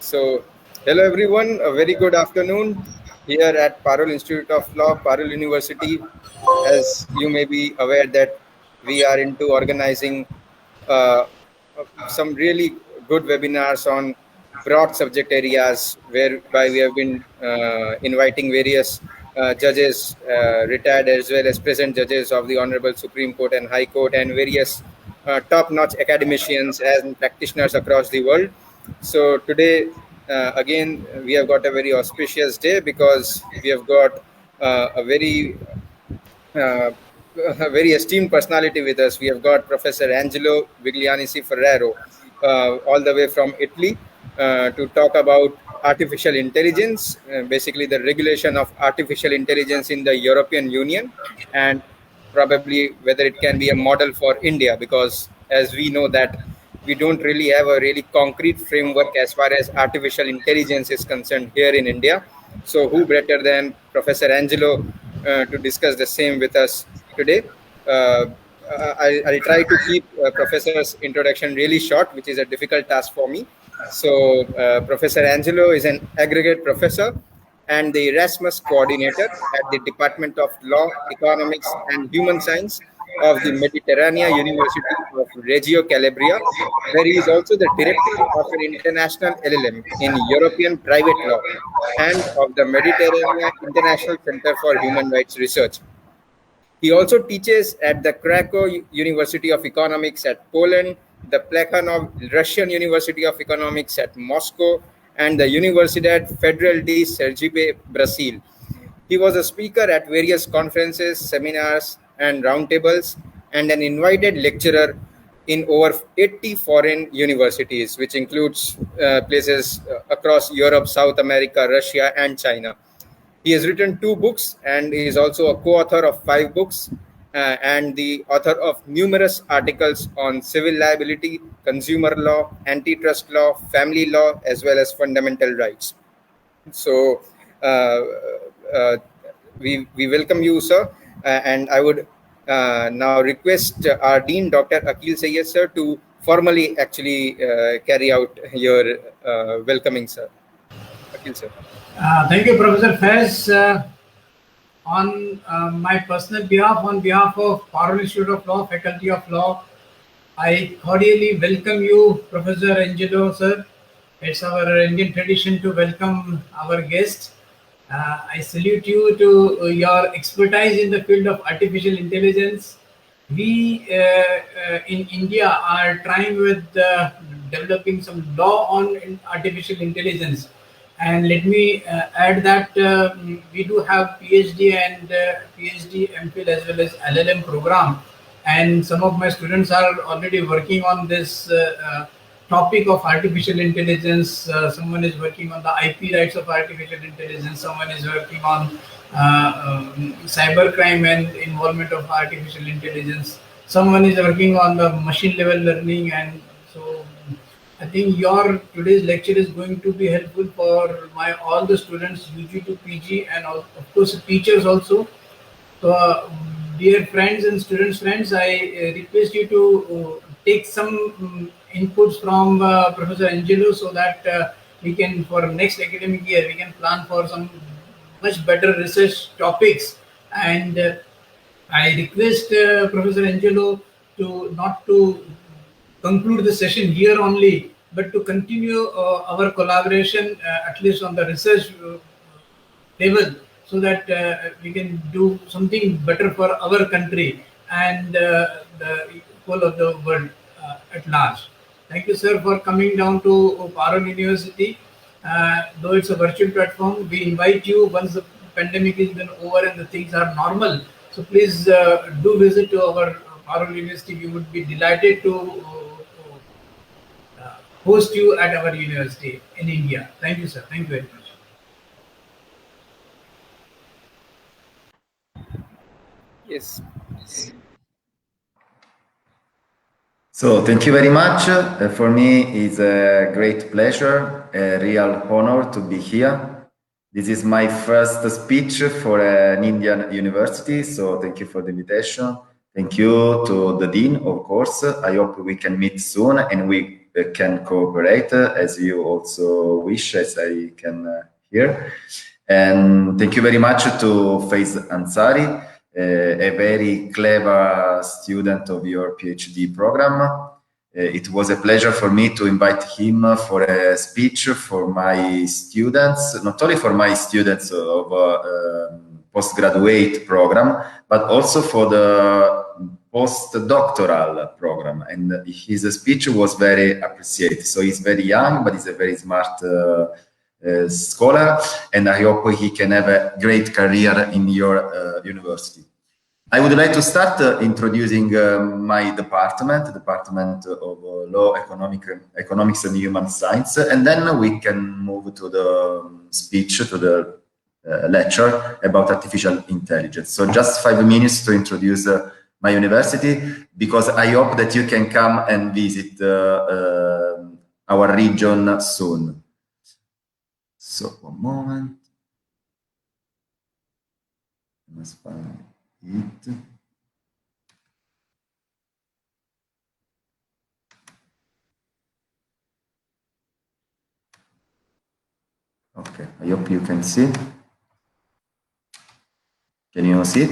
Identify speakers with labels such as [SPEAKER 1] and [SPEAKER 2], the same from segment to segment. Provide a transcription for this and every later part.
[SPEAKER 1] So, hello everyone, a very good afternoon here at Parul Institute of Law, Parul University. As you may be aware that we are into organizing uh, some really good webinars on broad subject areas whereby we have been inviting various judges, retired as well as present judges of the Honorable Supreme Court and High Court, and various top-notch academicians and practitioners across the world. So today, again, we have got a very auspicious day because we have got uh, a very esteemed personality with us. We have got Professor Angelo Viglianesi Ferraro, all the way from Italy, to talk about artificial intelligence, basically the regulation of artificial intelligence in the European Union, and probably whether it can be a model for India, because as we know that we don't really have a really concrete framework as far as artificial intelligence is concerned here in India. So who better than Professor Angelo to discuss the same with us today? I'll try to keep Professor's introduction really short, which is a difficult task for me. So Professor Angelo is an aggregate professor and the Erasmus coordinator at the Department of Law, Economics and Human Science of the Mediterranean University of Reggio Calabria, where he is also the director of an international LLM in European private law and of the Mediterranean International Center for Human Rights Research. He also teaches at the Krakow University of Economics at Poland, the Plekhanov Russian University of Economics at Moscow, and the Universidad Federal de Sergipe, Brazil. He was a speaker at various conferences, seminars, and roundtables, and an invited lecturer in over 80 foreign universities, which includes places across Europe, South America, Russia, and China. He has written 2 books and is also a co-author of 5 books and the author of numerous articles on civil liability, consumer law, antitrust law, family law, as well as fundamental rights. So uh, uh, we welcome you, sir, and I would now request our Dean, Dr. Akhil Sayyed, sir, to formally actually carry out your welcoming, sir. Akhil, sir.
[SPEAKER 2] Thank you, Professor Fez. On my personal behalf, on behalf of Parul Institute of Law, Faculty of Law, I cordially welcome you, Professor Angelo, sir. It's our Indian tradition to welcome our guests. I salute you to your expertise in the field of artificial intelligence. We in India are trying with developing some law on artificial intelligence. And let me add that we do have PhD and PhD MPhil as well as LLM program, and some of my students are already working on this topic of artificial intelligence. Someone is working on the IP rights of artificial intelligence. Someone is working on cybercrime and involvement of artificial intelligence. Someone is working on the machine level learning, and so I think your today's lecture is going to be helpful for my all the students UG to PG and of course teachers also. So, dear friends and students friends, I request you to take some inputs from Professor Angelo so that we can for next academic year we can plan for some much better research topics. And I request Professor Angelo to not to conclude the session here only, but to continue our collaboration at least on the research level, so that we can do something better for our country and the whole of the world at large. Thank you, sir, for coming down to Parul University. Though it's a virtual platform, we invite you once the pandemic is been over and the things are normal. So please do visit to our Parul University. We would be delighted to host you at our university in India. Thank you, sir. Thank you very much.
[SPEAKER 1] Yes.
[SPEAKER 3] So thank you very much. For me, it's a great pleasure, a real honor to be here. This is my first speech for an Indian university, so thank you for the invitation. Thank you to the Dean, of course. I hope we can meet soon and we can cooperate, as you also wish, as I can hear. And thank you very much to Faiz Ansari, a very clever student of your PhD program. It was a pleasure for me to invite him for a speech for my students, not only for my students of postgraduate program, but also for the postdoctoral program. And his speech was very appreciated. So he's very young, but he's a very smart scholar, and I hope he can have a great career in your university. I would like to start introducing my department of Law, Economics and Human Science, and then we can move to the speech, to the lecture about artificial intelligence. So just 5 minutes to introduce my university, because I hope that you can come and visit our region soon. So, one moment. Let's find it. Okay, I hope you can see. Can you see?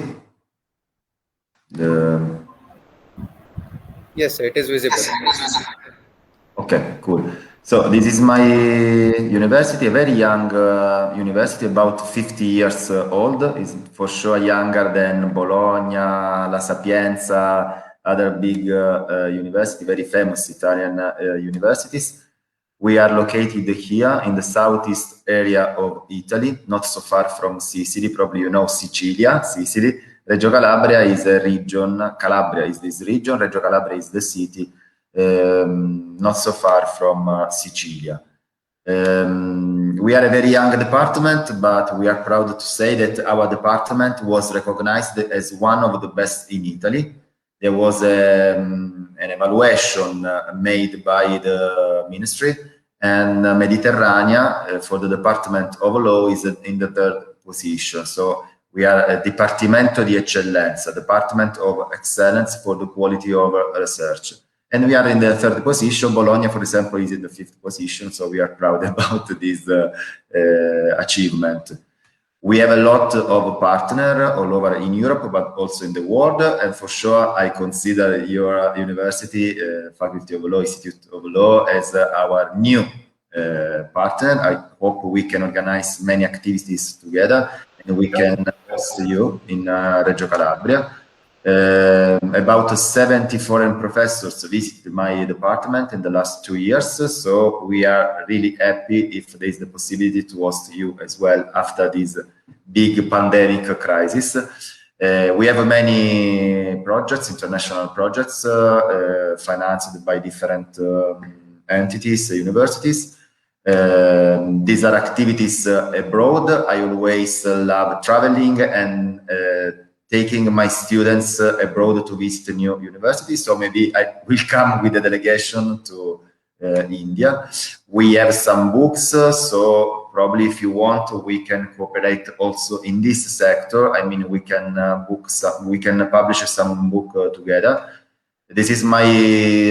[SPEAKER 1] Yes, it is visible.
[SPEAKER 3] Okay, cool. So this is my university, a very young university, about 50 years old. It's for sure younger than Bologna, La Sapienza, other big university, very famous Italian universities. We are located here in the southeast area of Italy, not so far from Sicily. Probably you know Sicilia, Sicily. Reggio Calabria is a region, Calabria is this region, Reggio Calabria is the city, not so far from Sicilia. We are a very young department, but we are proud to say that our department was recognized as one of the best in Italy. There was an evaluation made by the ministry, and Mediterranea for the Department of Law is in the 3rd position. So we are a Dipartimento di Eccellenza, Department of Excellence for the quality of research. And we are in the 3rd position. Bologna, for example, is in the 5th position. So we are proud about this achievement. We have a lot of partners all over in Europe, but also in the world. And for sure, I consider your university, Faculty of Law, Institute of Law, as our new partner. I hope we can organize many activities together, and we can host you in Reggio Calabria. About 70 foreign professors visited my department in the last 2 years, so we are really happy if there is the possibility to host you as well after this big pandemic crisis. We have many projects, international projects, financed by different entities, universities. These are activities abroad. I always love traveling and taking my students abroad to visit new universities. So maybe I will come with a delegation to India. We have some books, so probably if you want, we can cooperate also in this sector. I mean, we can we can publish some book together. This is my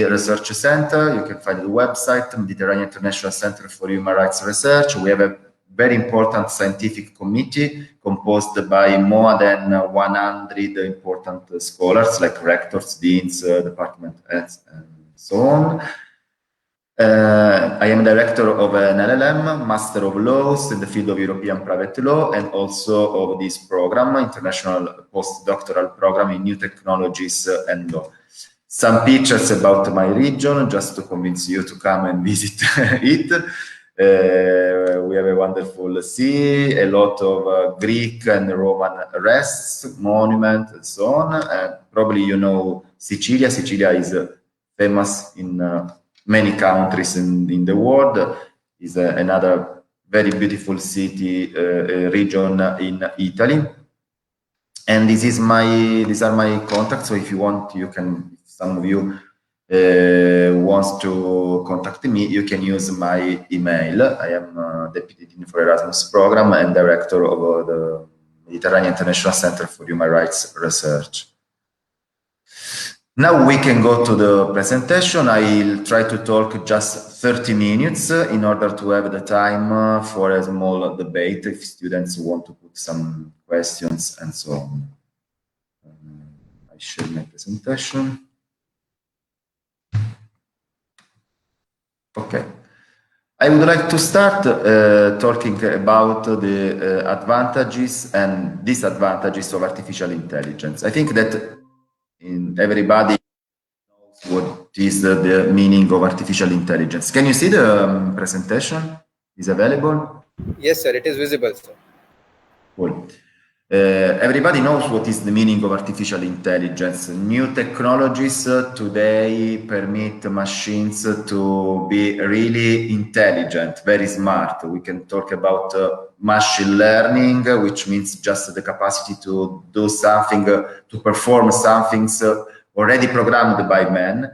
[SPEAKER 3] research center. You can find the website, Mediterranean International Center for Human Rights Research. We have a very important scientific committee composed by more than 100 important scholars like rectors, deans, department heads, and so on. I am director of an LLM, Master of Laws in the field of European Private Law, and also of this program, International Postdoctoral Program in New Technologies and Law. Some pictures about my region, just to convince you to come and visit it. We have a wonderful sea, a lot of Greek and Roman rests, monuments, and so on. Probably you know Sicilia. Sicilia is famous in many countries in the world. Is another very beautiful city, region in Italy. And these are my contacts. So if you want, you can. Some of you wants to contact me, you can use my email. I am Deputy Dean for Erasmus Program and Director of the Mediterranean International Center for Human Rights Research. Now we can go to the presentation. I'll try to talk just 30 minutes in order to have the time for a small debate if students want to put some questions and so on. I share my presentation. Okay. I would like to start talking about the advantages and disadvantages of artificial intelligence. I think that everybody knows what is the meaning of artificial intelligence. Can you see the presentation? Is available?
[SPEAKER 1] Yes, sir. It is visible, sir.
[SPEAKER 3] Cool. Everybody knows what is the meaning of artificial intelligence. New technologies today permit machines to be really intelligent, very smart. We can talk about machine learning, which means just the capacity to do something, to perform some things already programmed by men.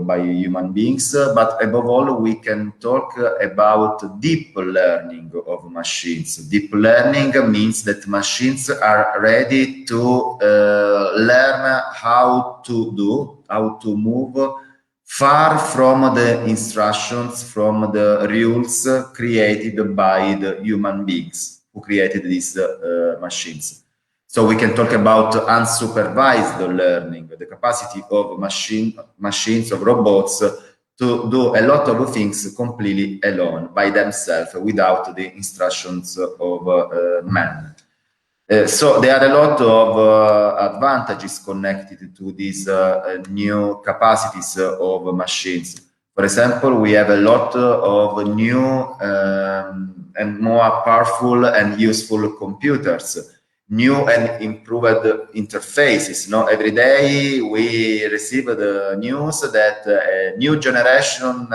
[SPEAKER 3] By human beings, but above all, we can talk about deep learning of machines. Deep learning means that machines are ready to learn how to move far from the instructions, from the rules created by the human beings who created these machines. So we can talk about unsupervised learning, the capacity of machines, of robots to do a lot of things completely alone, by themselves, without the instructions of man. So there are a lot of advantages connected to these new capacities of machines. For example, we have a lot of new and more powerful and useful computers. New and improved interfaces. Every day we receive the news that a new generation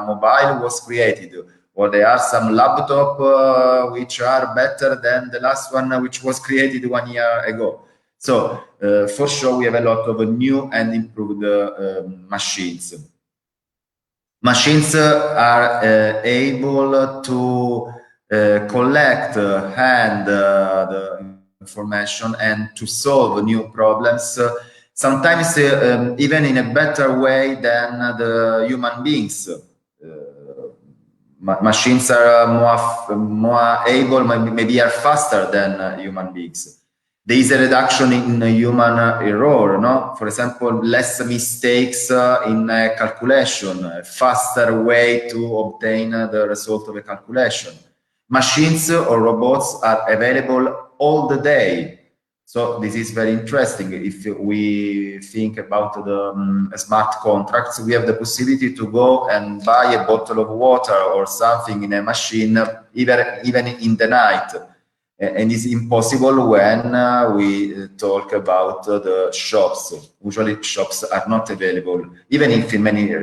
[SPEAKER 3] mobile was created, or there are some laptops which are better than the last one which was created 1 year ago. So for sure we have a lot of new and improved machines. Machines are able to collect the information and to solve new problems, sometimes even in a better way than the human beings. Machines are more able, maybe are faster than human beings. There is a reduction in human error, no? For example, less mistakes in calculation, a faster way to obtain the result of a calculation. Machines or robots are available all the day. So this is very interesting. If we think about the smart contracts, we have the possibility to go and buy a bottle of water or something in a machine, even in the night. And it's impossible when we talk about the shops. Usually shops are not available, even if in many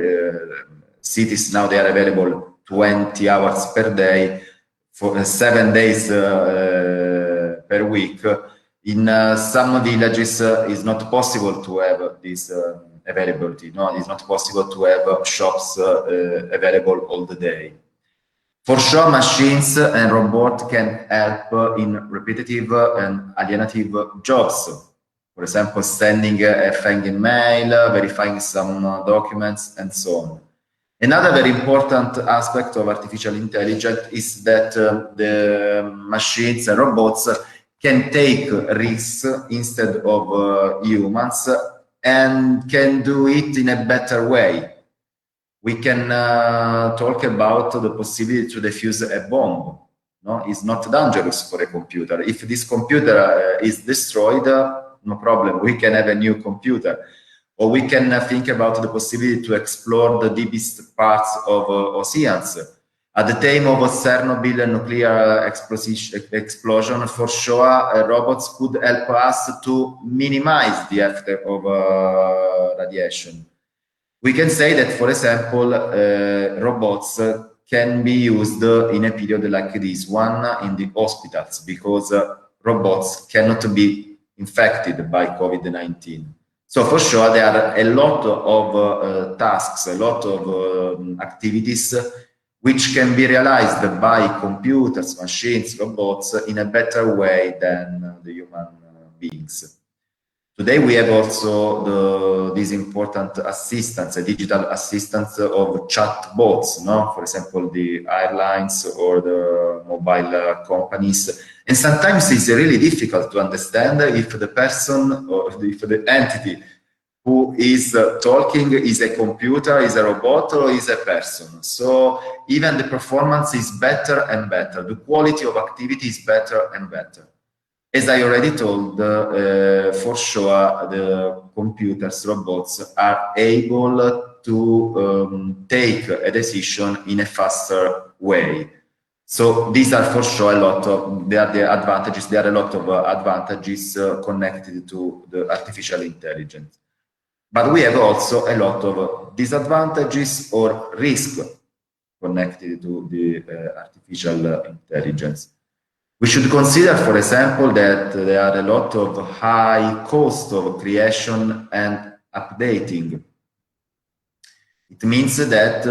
[SPEAKER 3] cities now they are available 20 hours per day, for 7 days per week. In some villages, it's not possible to have this availability. No, it's not possible to have shops available all the day. For sure, machines and robots can help in repetitive and alienative jobs. For example, sending a thank mail, verifying some documents, and so on. Another very important aspect of artificial intelligence is that the machines and robots can take risks instead of humans and can do it in a better way. We can talk about the possibility to defuse a bomb. No, it's not dangerous for a computer. If this computer is destroyed, no problem. We can have a new computer. Or we can think about the possibility to explore the deepest parts of oceans. At the time of Chernobyl nuclear explosion, for sure, robots could help us to minimize the effect of radiation. We can say that, for example, robots can be used in a period like this one in the hospitals, because robots cannot be infected by COVID-19. So for sure, there are a lot of tasks, a lot of activities which can be realized by computers, machines, robots in a better way than the human beings. Today we have also these important assistants, digital assistants of chatbots, no? For example, the airlines or the mobile companies. And sometimes it's really difficult to understand if the person or if the entity who is talking is a computer, is a robot, or is a person. So even the performance is better and better. The quality of activity is better and better. As I already told, for sure, the computers, robots are able to take a decision in a faster way. So these are for sure a lot of, they are the advantages, there are a lot of advantages connected to the artificial intelligence. But we have also a lot of disadvantages or risk connected to the artificial intelligence. We should consider, for example, that there are a lot of high cost of creation and updating. It means that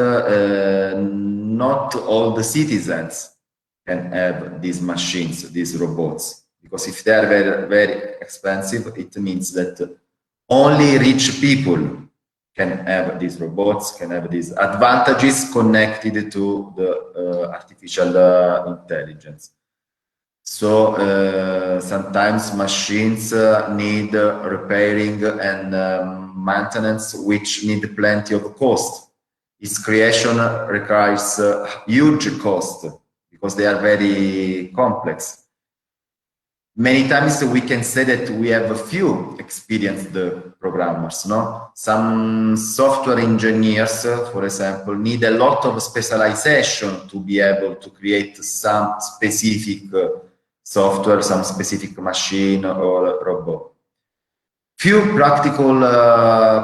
[SPEAKER 3] not all the citizens can have these machines, these robots, because if they are very, very expensive, it means that only rich people can have these robots, can have these advantages connected to the artificial intelligence. So sometimes machines need repairing and maintenance, which need plenty of cost. Its creation requires huge cost because they are very complex. Many times we can say that we have a few experienced programmers, no? Some software engineers, for example, need a lot of specialization to be able to create some specific software, some specific machine or robot. Few practical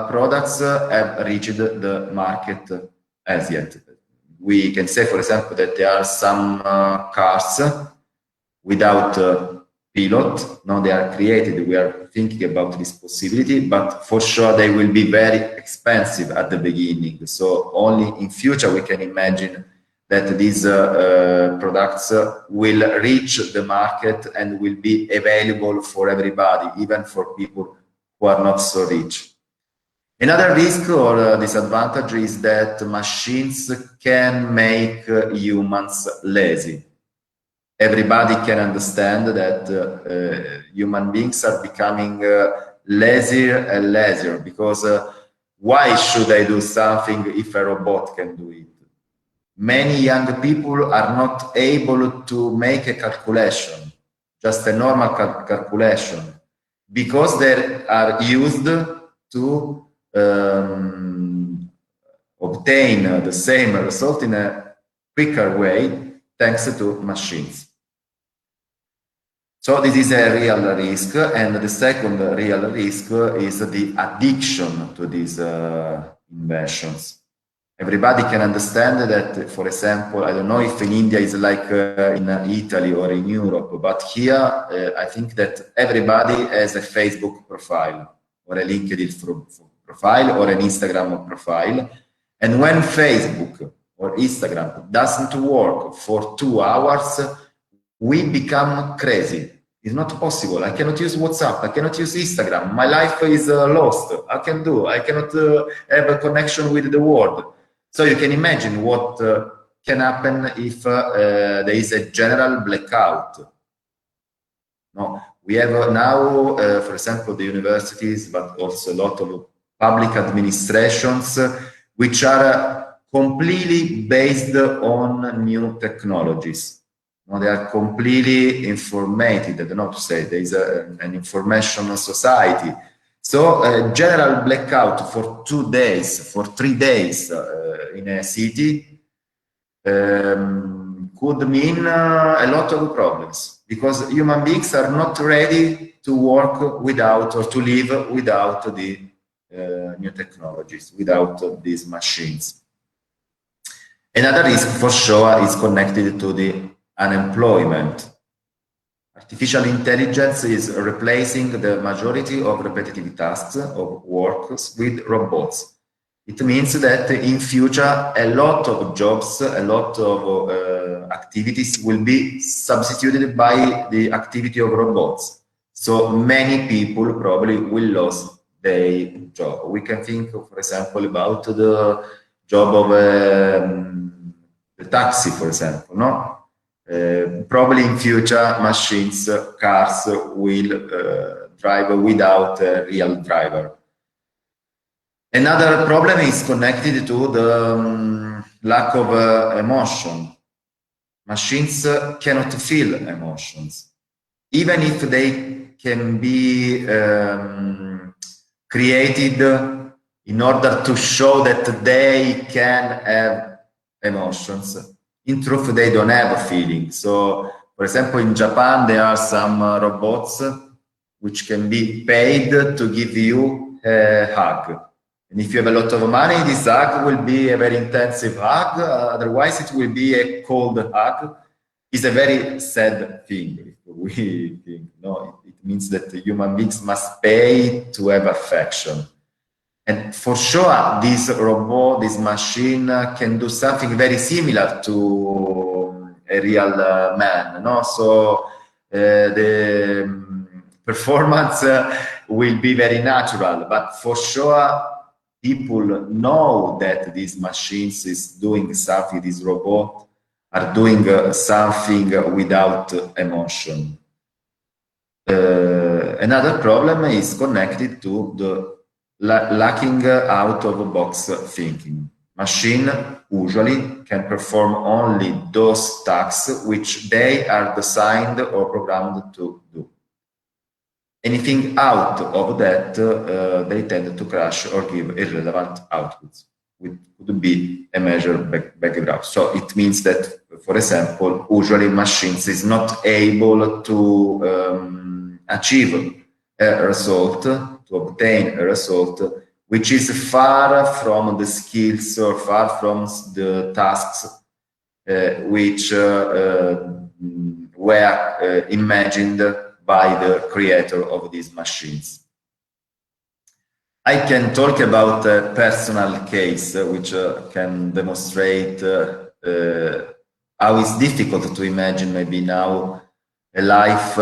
[SPEAKER 3] products have reached the market as yet. We can say, for example, that there are some cars without pilot. Now they are created, we are thinking about this possibility, but for sure they will be very expensive at the beginning. So only in future we can imagine that these products will reach the market and will be available for everybody, even for people who are not so rich. Another risk or disadvantage is that machines can make humans lazy. Everybody can understand that human beings are becoming lazier and lazier because why should I do something if a robot can do it? Many young people are not able to make a calculation, just a normal calculation, because they are used to obtain the same result in a quicker way thanks to machines. So this is a real risk, and the second real risk is the addiction to these inventions. Everybody can understand that, for example, I don't know if in India is like in Italy or in Europe, but here I think that everybody has a Facebook profile or a LinkedIn profile or an Instagram profile. And when Facebook or Instagram doesn't work for 2 hours, we become crazy. It's not possible. I cannot use WhatsApp. I cannot use Instagram. My life is lost. I cannot have a connection with the world. So you can imagine what can happen if there is a general blackout. No, we have now, for example, the universities, but also a lot of public administrations, which are completely based on new technologies. No, they are completely informated. I don't know how to say. There is an information society. So a general blackout for 2 days, for 3 days in a city could mean a lot of problems because human beings are not ready to work without or to live without the new technologies, without these machines. Another risk for sure is connected to the unemployment. Artificial intelligence is replacing the majority of repetitive tasks of works with robots. It means that in future, a lot of jobs, a lot of activities will be substituted by the activity of robots. So many people probably will lose their job. We can think, for example, about the job of the taxi, for example, no? Probably in future, machines, cars will drive without a real driver. Another problem is connected to the lack of emotion. Machines cannot feel emotions, even if they can be created in order to show that they can have emotions. In truth, they don't have a feeling. So, for example, in Japan, there are some robots which can be paid to give you a hug. And if you have a lot of money, this hug will be a very intensive hug. Otherwise, it will be a cold hug. It's a very sad thing. We think, no, it means that human beings must pay to have affection. And for sure, this robot, this machine can do something very similar to a real man. No? So the performance will be very natural, but for sure, people know that these machines is doing something, this robot are doing something without emotion. Another problem is connected to the lacking out of box thinking. Machine usually can perform only those tasks which they are designed or programmed to do. Anything out of that, they tend to crash or give irrelevant outputs, which could be a measure background. So it means that, for example, usually machines is not able to achieve a result, to obtain a result, which is far from the skills or far from the tasks which were imagined by the creator of these machines. I can talk about a personal case which can demonstrate how it's difficult to imagine maybe now a life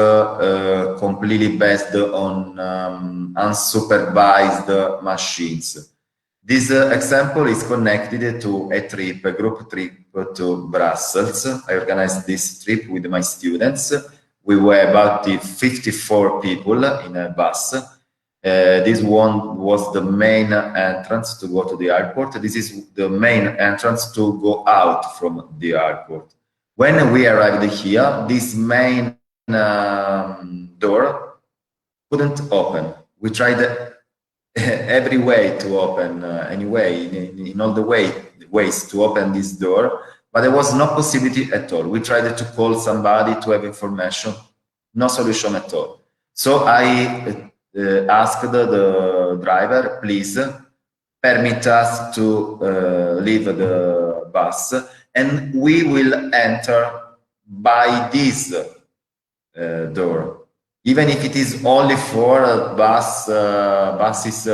[SPEAKER 3] completely based on unsupervised machines. This example is connected to a trip, a group trip to Brussels. I organized this trip with my students. We were about 54 people in a bus. This one was the main entrance to go to the airport. This is the main entrance to go out from the airport. When we arrived here, this main door couldn't open. We tried every way to open, anyway, in all the ways to open this door, but there was no possibility at all. We tried to call somebody to have information, no solution at all. So I asked the driver, please permit us to leave the bus, and we will enter by this door, even if it is only for buses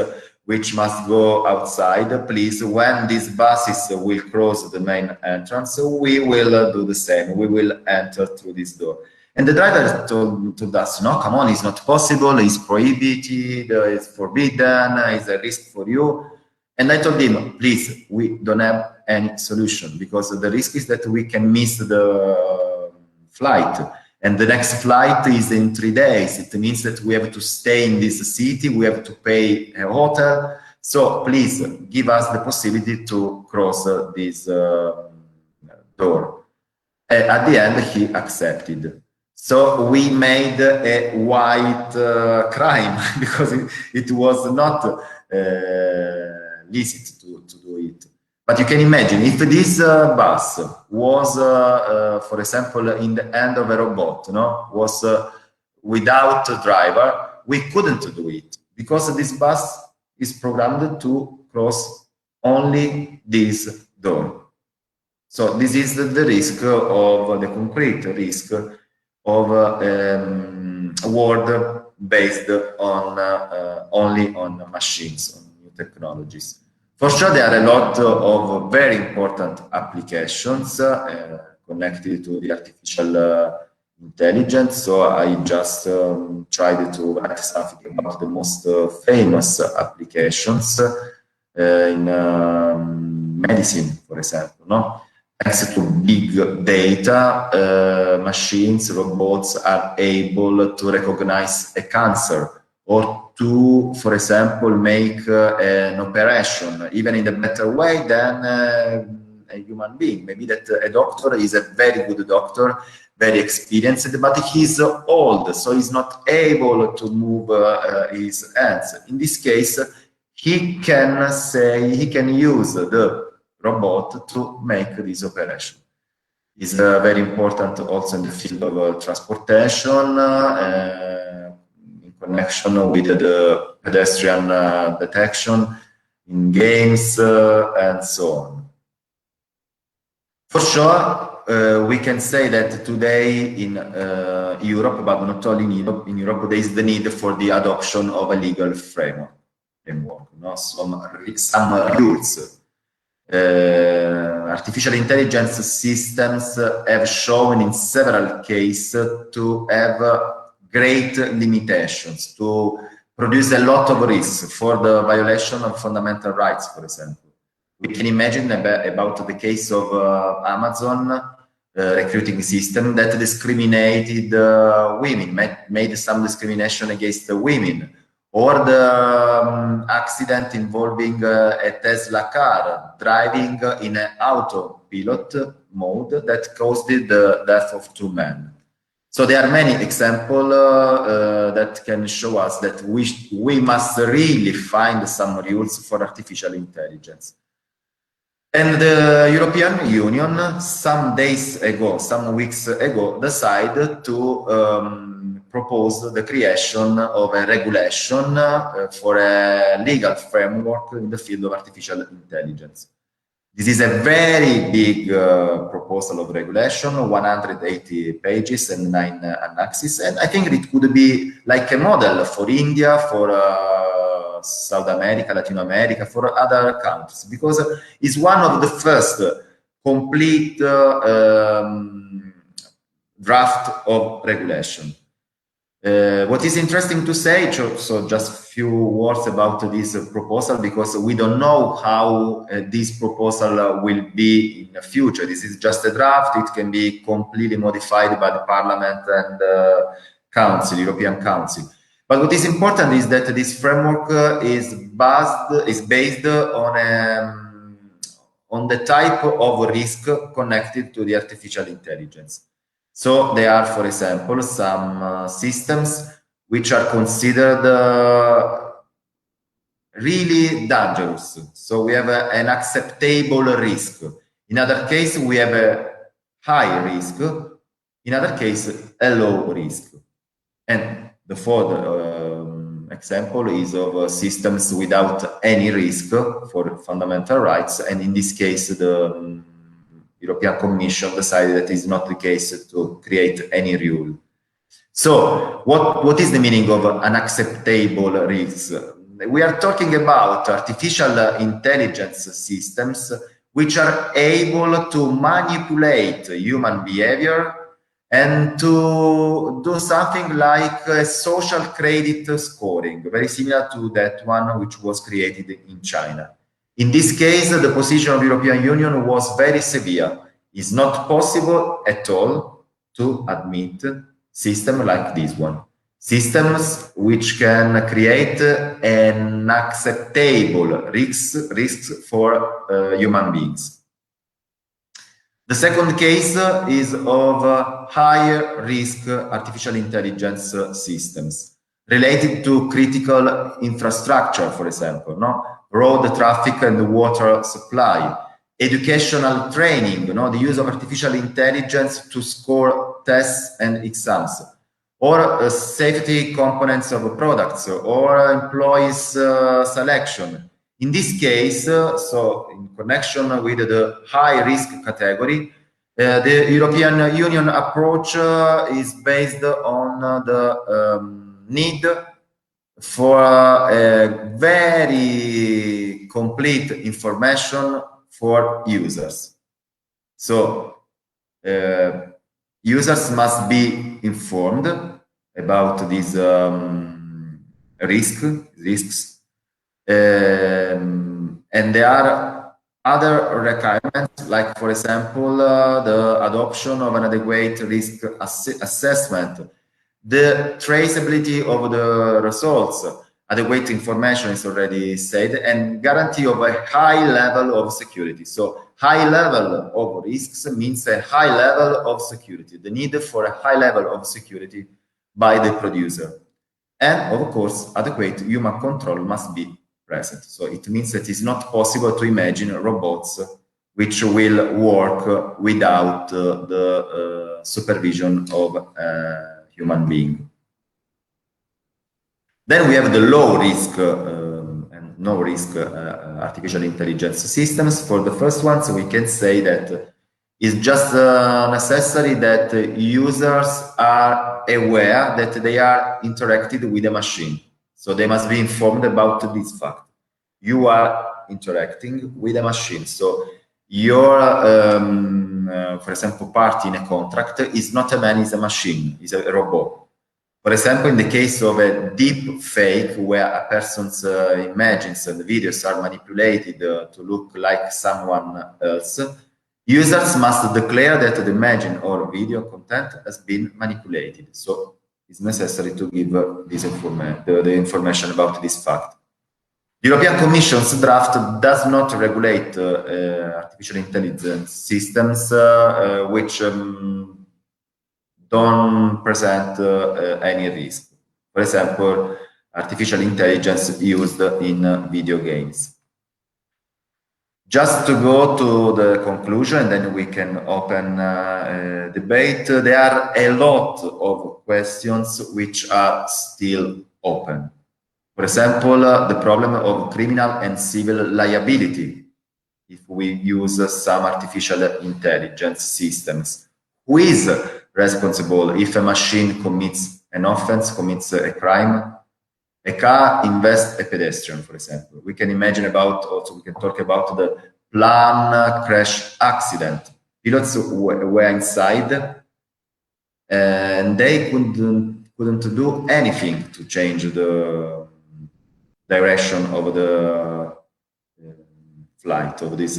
[SPEAKER 3] which must go outside. Please, when these buses will cross the main entrance, we will do the same. We will enter through this door. And the driver told us, no, come on, it's not possible, it's prohibited, it's forbidden, it's a risk for you. And I told him, please, we don't have any solution, because the risk is that we can miss the flight. And the next flight is in 3 days. It means that we have to stay in this city, we have to pay a hotel. So please give us the possibility to cross this door. At the end, he accepted. So we made a white crime, because it was not licit to do it. But you can imagine, if this bus was, for example, in the hand of a robot, no, was without a driver, we couldn't do it, because this bus is programmed to cross only this door. So this is the risk of the concrete risk of a world based on only on machines, on new technologies. For sure, there are a lot of very important applications connected to the artificial intelligence, so I just tried to write something about the most famous applications in medicine, for example, no? Thanks to big data, machines, robots are able to recognize a cancer or to, for example, make an operation even in a better way than a human being. Maybe that a doctor is a very good doctor, very experienced, but he's old, so he's not able to move his hands. In this case, he can use the robot to make this operation. It's very important also in the field of transportation, in connection with the pedestrian detection, in games, and so on. For sure, we can say that today in Europe, but not only in Europe, there is the need for the adoption of a legal framework, no? Some rules. Artificial intelligence systems have shown in several cases to have great limitations, to produce a lot of risks for the violation of fundamental rights, for example. We can imagine about the case of Amazon recruiting system that discriminated women, made some discrimination against the women, or the accident involving a Tesla car driving in an autopilot mode that caused the death of 2 men. So there are many examples that can show us that we must really find some rules for artificial intelligence. And the European Union, some days ago, some weeks ago, decided to propose the creation of a regulation for a legal framework in the field of artificial intelligence. This is a very big proposal of regulation, 180 pages and 9 annexes, and I think it could be like a model for India, for South America, Latin America, for other countries, because it's one of the first complete draft of regulation. What is interesting to say, so just a few words about this proposal, because we don't know how this proposal will be in the future. This is just a draft. It can be completely modified by the Parliament and the Council, European Council. But what is important is that this framework is based on the type of risk connected to the artificial intelligence. So there are, for example, some systems which are considered really dangerous. So we have an acceptable risk. In other case, we have a high risk. In other case, a low risk. And the fourth example is of systems without any risk for fundamental rights. And in this case, the European Commission decided that it's not the case to create any rule. So what is the meaning of unacceptable risks? We are talking about artificial intelligence systems which are able to manipulate human behavior and to do something like social credit scoring, very similar to that one which was created in China. In this case, the position of the European Union was very severe. It's not possible at all to admit systems like this one. Systems which can create an acceptable risks for human beings. The second case is of higher risk artificial intelligence systems related to critical infrastructure, for example, no? Road traffic and water supply, educational training, the use of artificial intelligence to score tests and exams, or safety components of products, or employees selection. In this case, so in connection with the high risk category, the European Union approach is based on the need for a very complete information for users. So users must be informed about these risks, and there are other requirements, like, for example, the adoption of an adequate risk assessment, the traceability of the results, adequate information is already said, and guarantee of a high level of security. So high level of risks means a high level of security, the need for a high level of security by the producer. And of course, adequate human control must be present. So it means that it's not possible to imagine robots which will work without the supervision of a human being. Then we have the low risk and no risk artificial intelligence systems. For the first one, so we can say that it's just necessary that users are aware that they are interacted with a machine. So they must be informed about this fact. You are interacting with a machine. So your, for example, party in a contract is not a man, is a machine, is a robot. For example, in the case of a deep fake, where a person's images and videos are manipulated to look like someone else, users must declare that the image or video content has been manipulated. So it's necessary to give this the information about this fact. The European Commission's draft does not regulate artificial intelligence systems which don't present any risk. For example, artificial intelligence used in video games. Just to go to the conclusion, and then we can open a debate. There are a lot of questions which are still open. For example, the problem of criminal and civil liability if we use some artificial intelligence systems. Who is responsible if a machine commits an offense, commits a crime? A car invests a pedestrian, for example. We can imagine about, also we can talk about the plane crash accident. Pilots were inside and they couldn't do anything to change the direction of the flight of this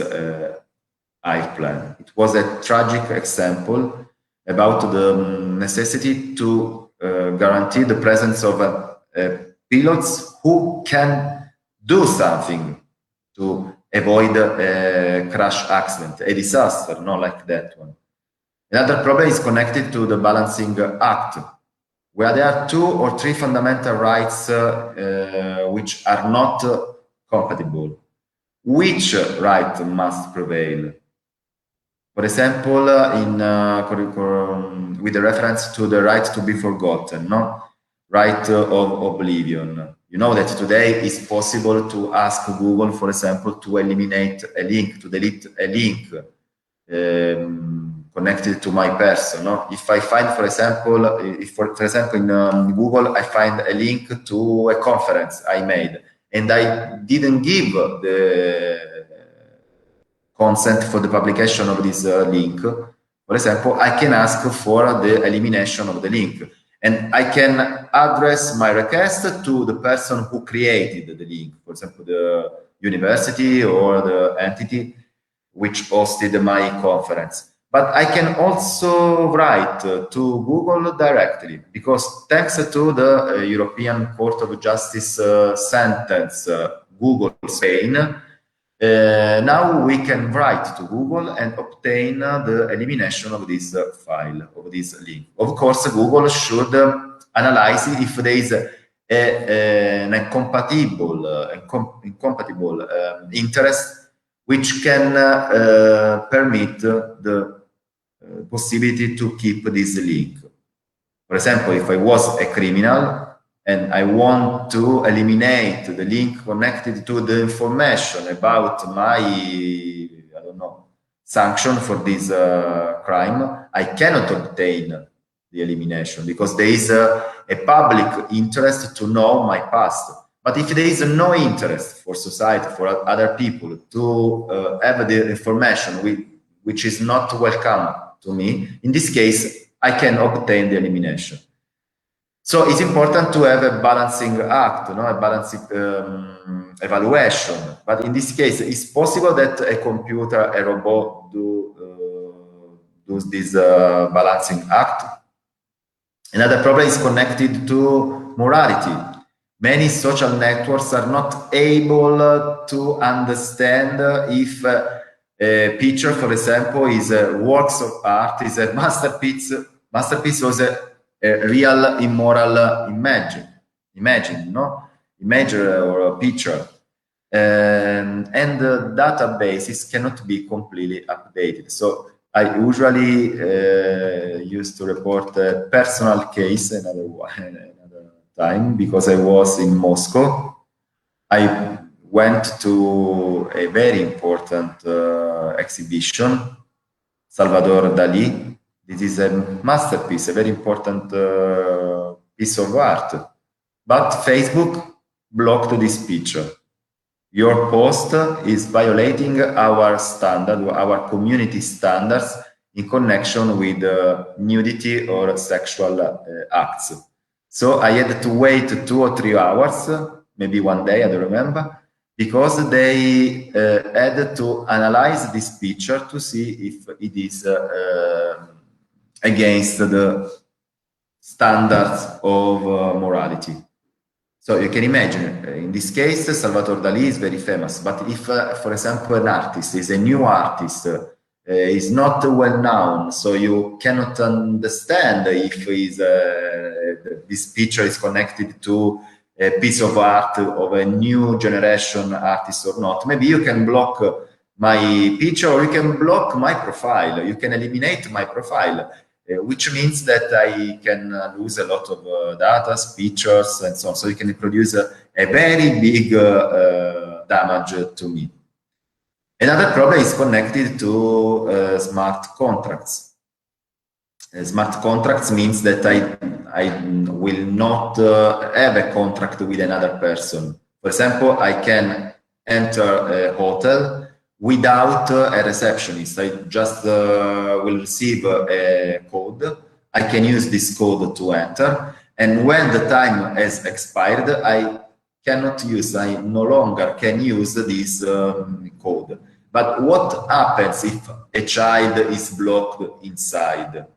[SPEAKER 3] airplane. It was a tragic example about the necessity to guarantee the presence of pilots who can do something to avoid a crash accident, a disaster, not like that one. Another problem is connected to the balancing act, where there are 2 or 3 fundamental rights which are not compatible. Which right must prevail? For example, with the reference to the right to be forgotten, no? Right of oblivion. You know that today it's possible to ask Google, for example, to eliminate a link, to delete a link connected to my person. No? If I find, for example, for example, in Google, I find a link to a conference I made, and I didn't give the consent for the publication of this link, for example, I can ask for the elimination of the link. And I can address my request to the person who created the link, for example, the university or the entity which hosted my conference. But I can also write to Google directly, because thanks to the European Court of Justice sentence, Google Spain, now we can write to Google and obtain the elimination of this file, of this link. Of course, Google should analyze if there is an incompatible interest which can permit the possibility to keep this link. For example, if I was a criminal and I want to eliminate the link connected to the information about my, I don't know, sanction for this crime, I cannot obtain the elimination because there is a public interest to know my past. But if there is no interest for society, for other people to have the information which is not welcome to me, in this case, I can obtain the elimination. So it's important to have a balancing act, a balancing evaluation. But in this case, it's possible that a computer, a robot, does this balancing act. Another problem is connected to morality. Many social networks are not able to understand if a picture, for example, is a works of art, is a masterpiece was a real immoral image or a picture. And the databases cannot be completely updated. So I usually used to report a personal case another time because I was in Moscow. I went to a very important exhibition, Salvador Dali. This is a masterpiece, a very important piece of art. But Facebook blocked this picture. Your post is violating our standard, our community standards in connection with nudity or sexual acts. So I had to wait 2 or 3 hours, maybe one day, I don't remember, because they had to analyze this picture to see if it is against the standards of morality. So you can imagine, in this case, Salvador Dali is very famous. But if, for example, an artist is a new artist, is not well known, so you cannot understand if this picture is connected to a piece of art of a new generation artist or not. Maybe you can block my picture, or you can block my profile. You can eliminate my profile. Which means that I can lose a lot of data, pictures, and so on. So you can produce a very big damage to me. Another problem is connected to smart contracts. Smart contracts means that I will not have a contract with another person. For example, I can enter a hotel without a receptionist. I just will receive a code. I can use this code to enter. And when the time has expired, I no longer can use this code. But what happens if a child is blocked inside?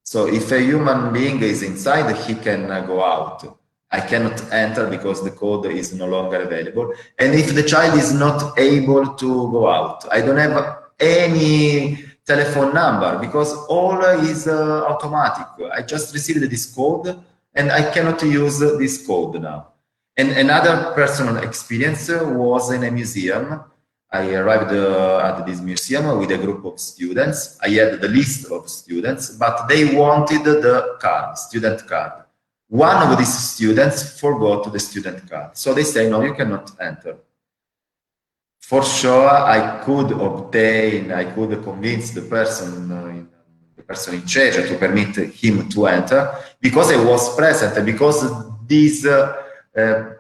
[SPEAKER 3] So if a human being is inside, he can go out. I cannot enter because the code is no longer available. And if the child is not able to go out, I don't have any telephone number because all is automatic. I just received this code and I cannot use this code now. And another personal experience was in a museum. I arrived at this museum with a group of students. I had the list of students, but they wanted the card, student card. One of these students forgot the student card. So they say, no, you cannot enter. For sure, I could convince the person in charge to permit him to enter because I was present, because this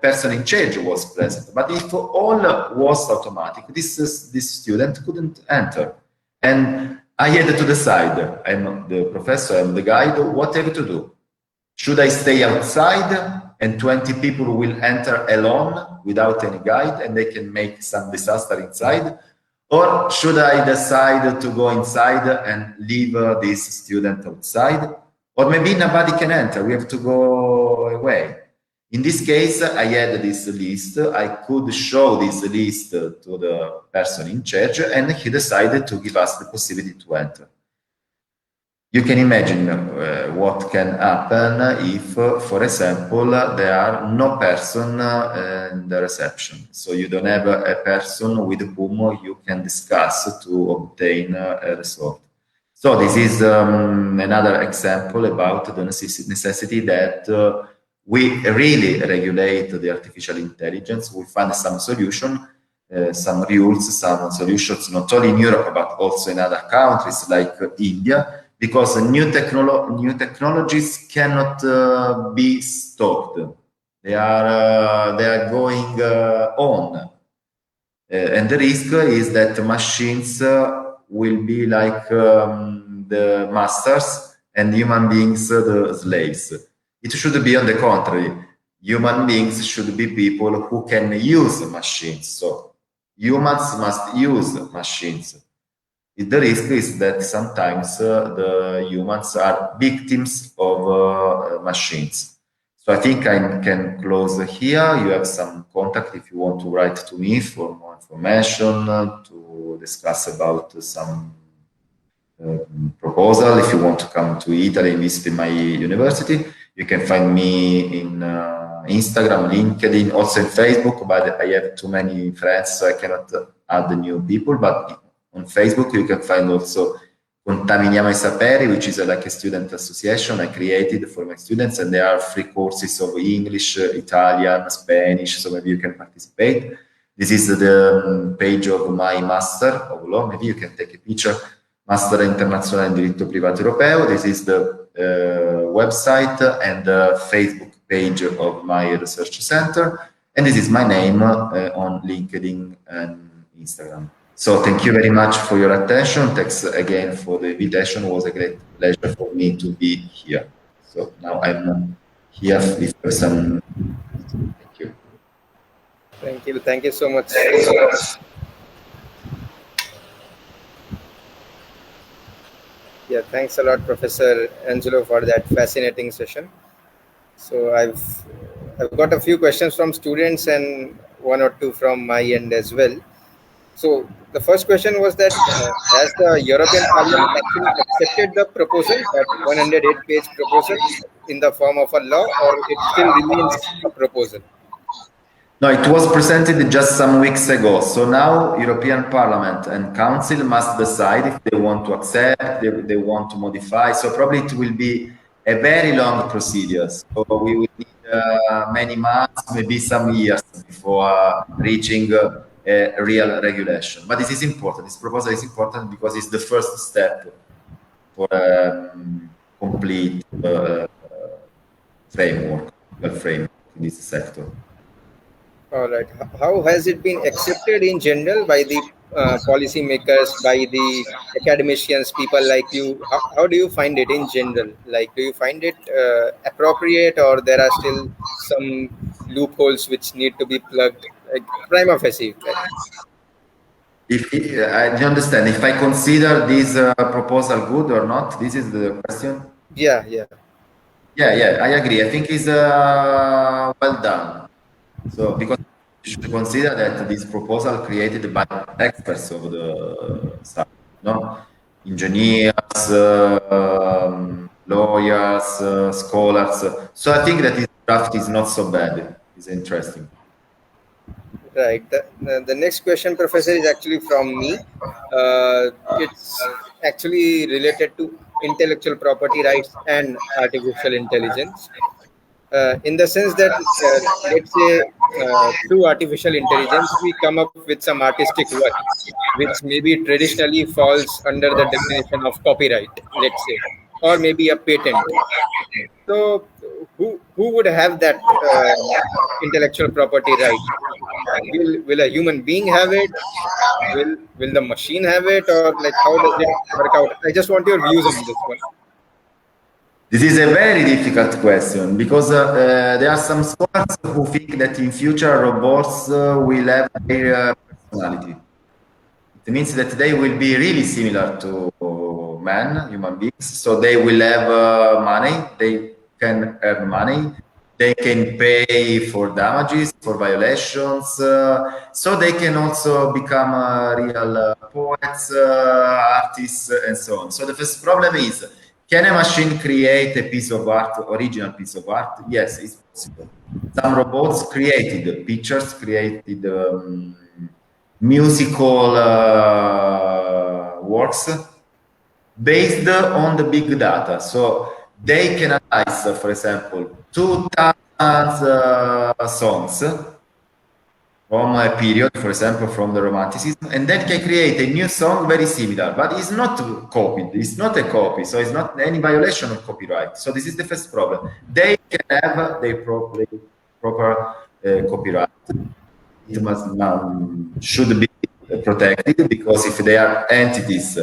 [SPEAKER 3] person in charge was present. But if all was automatic, this student couldn't enter. And I had to decide, I'm the professor, I'm the guide, what I have to do. Should I stay outside and 20 people will enter alone without any guide and they can make some disaster inside? Or should I decide to go inside and leave this student outside? Or maybe nobody can enter, we have to go away. In this case, I had this list. I could show this list to the person in charge and he decided to give us the possibility to enter. You can imagine what can happen if, for example, there are no person in the reception. So you don't have a person with whom you can discuss to obtain a result. So this is another example about the necessity that we really regulate the artificial intelligence. We find some solution, some rules, some solutions, not only in Europe, but also in other countries like India, because new technologies cannot be stopped. They are going on. And the risk is that machines will be like the masters and human beings the slaves. It should be on the contrary. Human beings should be people who can use machines. So humans must use machines. The risk is that sometimes the humans are victims of machines. So I think I can close here. You have some contact if you want to write to me for more information, to discuss about some proposal. If you want to come to Italy and visit my university, you can find me in Instagram, LinkedIn, also in Facebook, but I have too many friends, so I cannot add new people. But on Facebook, you can find also Contaminiamo i Saperi, which is like a student association I created for my students, and there are free courses of English, Italian, Spanish, so maybe you can participate. This is the page of my Master of Law. Maybe you can take a picture. Master Internazionale in Diritto Privato Europeo. This is the website and the Facebook page of my research center. And this is my name on LinkedIn and Instagram. So thank you very much for your attention. Thanks again for the invitation. It was a great pleasure for me to be here. So now I'm here with some. Thank you.
[SPEAKER 1] Thank you. Thank you so much. Yeah, thanks a lot, Professor Angelo, for that fascinating session. So I've got a few questions from students and one or two from my end as well. So the first question was that has the European Parliament actually accepted the proposal, that 108-page proposal, in the form of a law, or it still remains a proposal?
[SPEAKER 3] No, it was presented just some weeks ago. So now European Parliament and Council must decide if they want to accept, they want to modify. So probably it will be a very long procedure. So we will need many months, maybe some years before reaching a real regulation. But this is important. This proposal is important because it's the first step for a complete framework in this sector.
[SPEAKER 1] All right. How has it been accepted in general by the policymakers, by the academicians, people like you? How do you find it in general? Like, do you find it appropriate, or there are still some loopholes which need to be plugged? Like prima facie.
[SPEAKER 3] If I don't understand, if I consider this proposal good or not, this is the question.
[SPEAKER 1] Yeah.
[SPEAKER 3] I agree. I think it's well done. So because you should consider that this proposal created by experts of the stuff, no? Engineers, lawyers, scholars. So I think that this draft is not so bad. It's interesting.
[SPEAKER 1] Right. The next question, Professor, is actually from me. It's actually related to intellectual property rights and artificial intelligence. In the sense that, let's say, through artificial intelligence, we come up with some artistic work, which maybe traditionally falls under the definition of copyright, let's say, or maybe a patent. So, who would have that intellectual property right? Will a human being have it? Will the machine have it, or like how does it work out? I just want your views on this one.
[SPEAKER 3] This is a very difficult question because there are some scholars who think that in future robots will have their personality. It means that they will be really similar to human beings. So they will have money, they can earn money, they can pay for damages, for violations. So they can also become real poets, artists, and so on. So the first problem is, can a machine create a piece of art, original piece of art? Yes, it's possible. Some robots created pictures, created musical works based on the big data. So they can analyze, for example, 2,000 songs from a period, for example, from the Romanticism, and then can create a new song very similar, but it's not copied. It's not a copy, so it's not any violation of copyright. So this is the first problem. They can have their proper copyright. It should be protected, because if they are entities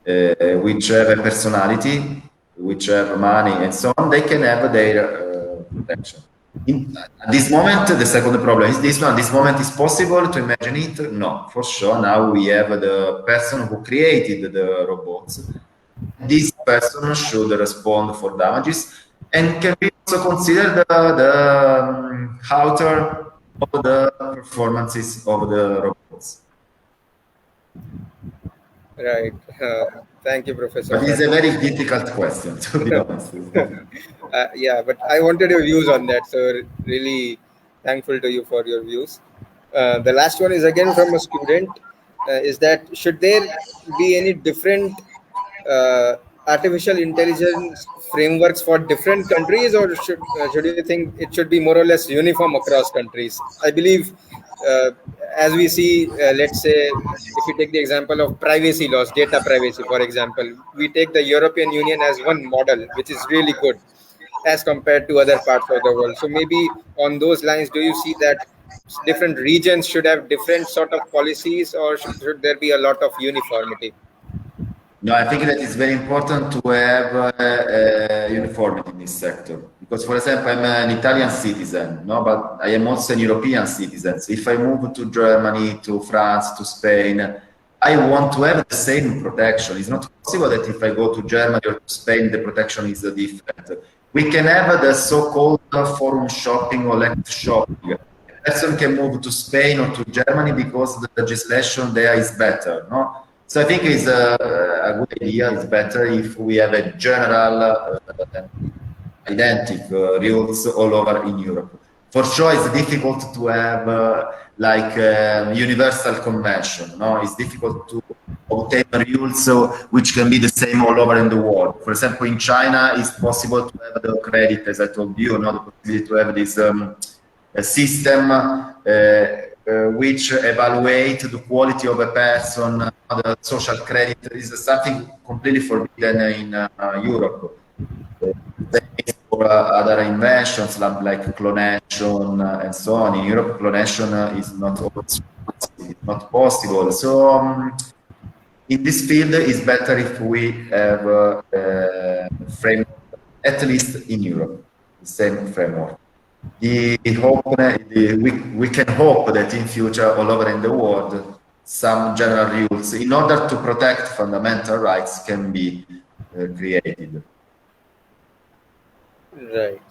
[SPEAKER 3] which have a personality, which have money and so on, they can have their protection. At this moment, the second problem is this one. This moment is possible to imagine it? No, for sure. Now we have the person who created the robots. This person should respond for damages and can be also considered the author of the performances of the robots.
[SPEAKER 1] Right. Thank you, Professor.
[SPEAKER 3] But it's a very difficult question, to be honest.
[SPEAKER 1] Yeah, but I wanted your views on that. So really thankful to you for your views. The last one is again from a student. Is that should there be any different artificial intelligence frameworks for different countries, or should you think it should be more or less uniform across countries? I believe, as we see, let's say, if we take the example of privacy laws, data privacy, for example, we take the European Union as one model, which is really good as compared to other parts of the world. So maybe on those lines, do you see that different regions should have different sort of policies, or should there be a lot of uniformity?
[SPEAKER 3] No, I think that it's very important to have uniformity in this sector. Because, for example, I'm an Italian citizen, no, but I am also an European citizen. So if I move to Germany, to France, to Spain, I want to have the same protection. It's not possible that if I go to Germany or to Spain, the protection is different. We can have the so-called forum shopping or left shopping. A person can move to Spain or to Germany because the legislation there is better, no? So I think it's a good idea. It's better if we have a general, identical rules all over in Europe. For sure, it's difficult to have like universal convention. No, it's difficult to obtain rules which can be the same all over in the world. For example, in China, it's possible to have the credit, as I told you, the possibility to have this system. Which evaluate the quality of a person, the social credit is something completely forbidden in Europe. For other inventions like clonation and so on, in Europe, clonation is not possible. So in this field, it's better if we have a framework, at least in Europe, the same framework. We can hope that in future, all over in the world, some general rules in order to protect fundamental rights can be created.
[SPEAKER 1] Right.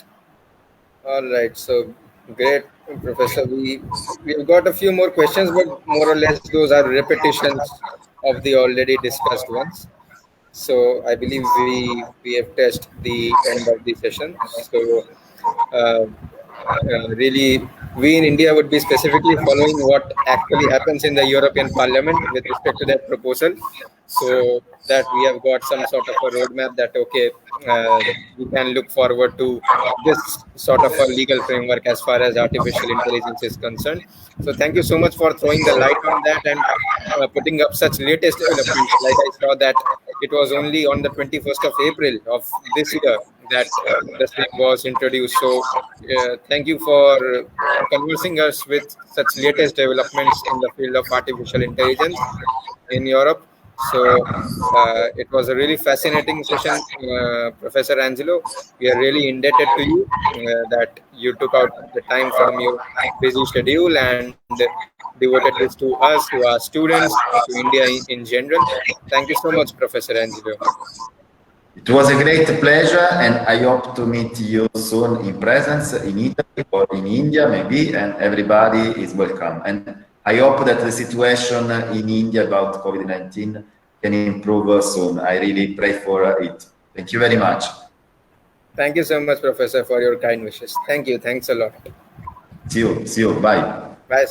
[SPEAKER 1] All right. So great, Professor. We've got a few more questions, but more or less those are repetitions of the already discussed ones. So I believe we have touched the end of the session. So really, we in India would be specifically following what actually happens in the European Parliament with respect to that proposal, so that we have got some sort of a roadmap that, okay, we can look forward to this sort of a legal framework as far as artificial intelligence is concerned. So thank you so much for throwing the light on that and putting up such latest developments. Like I saw that it was only on the 21st of April of this year that the same was introduced. So thank you for conversing us with such latest developments in the field of artificial intelligence in Europe. So it was a really fascinating session, Professor Angelo. We are really indebted to you that you took out the time from your busy schedule and devoted this to us, to our students, to India in general. Thank you so much, Professor Angelo.
[SPEAKER 3] It was a great pleasure, and I hope to meet you soon in presence in Italy or in India, maybe, and everybody is welcome. And I hope that the situation in India about COVID-19 can improve soon. I really pray for it. Thank you very much.
[SPEAKER 1] Thank you so much, Professor, for your kind wishes. Thank you. Thanks a lot.
[SPEAKER 3] See you. Bye.
[SPEAKER 1] Bye.